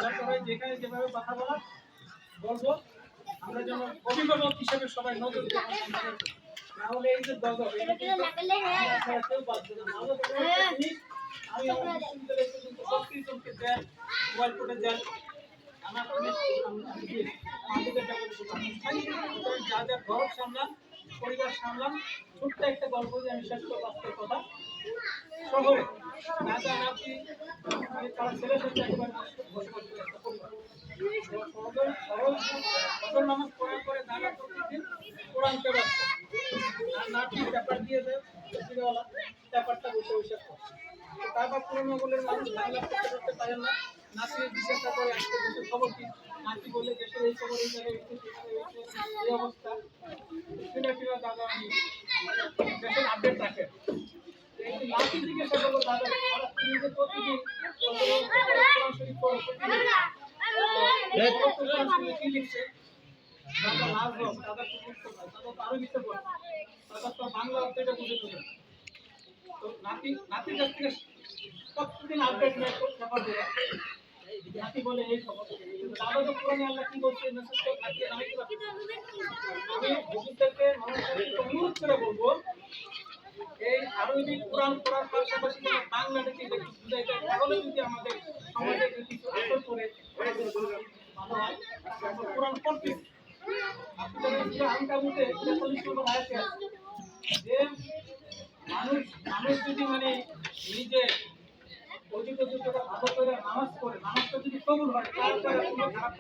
দরকার হয় যেখানে যেভাবে কথা বলা বলবো, আমরা যেন অভিভাবক হিসেবে সবাই নজর দিই আমার সন্তানের প্রতি। না হলে এই যে দগর কেউ বাঁচবে না। নাহলে তো কোনো একটা জিনিস আমি আমার বিশ্ববিদ্যালয়ে পর্যন্ত ৩২ জনকে দেন মোবাইল কোর্টে দেন আমার আমি দিয়েছি আমাদের টাকা যা যা ঘর সামলান পরিবার সামলান। ছোট্ট একটা গল্প যে আমি শেষ করবো আজকের কথা। শহরে দাদা নাতি তারা ছেলের সাথে একেবারে বসবাস করে একটা পরিবার ফজর নামাজ পড়ার পরে দাদা প্রতিদিন কোরআন তেলাওয়াত করে আর নাতি পেপার দিয়ে দেয় সিরিয়াওয়ালা পেপারটা বসে বসে পড়ে। তারপর পুরোনো বলে মানুষ বাংলা পড়তে পারেন না, নাতির জিজ্ঞাসা করে আজকে দেশের খবর কি, নাতি বলে দেশের এই খবর এই জায়গায় এই অবস্থা শুনে ফিরে দাদা আমি দেশের আপডেট রাখে। নাতি জিজ্ঞাসা করবো দাদা তুমি যে প্রতিদিন কোরআন শরীফ পড়ো কি লিখছে দাদা লাভ হোক দাদা খুব বুঝতে পারে দাদা তো আরো লিখতে পারে দাদা তো বাংলা অর্থটা বুঝে দেবে। তো নাতির কাছ থেকে প্রতিদিন আপডেট নেয় পেপার দেওয়া নাতি বলে এই খবর দাদা তো পুরানি আল্লাহ কি বলছে মেসেজ তো থাকিয়ে আমি হুজুরদেরকে মানুষদেরকে অনুরোধ করে বলবো এই আরবি কোরআন পড়ার পাশাপাশি বাংলাটাকে একটু বুঝাই দেয় তাহলে যদি আমাদের সমাজে কিছু আসর করে ভালো হয়। কোরআন পড়তে আপনাদের আনকাবুতে 43 নম্বর আয়াতে আছে যে মানুষ মানুষ যদি মানে নিজে অজিত ভালো করে নামাজ পড়ে নামাজটা যদি কবুল হয় তারপরে কোনো খারাপ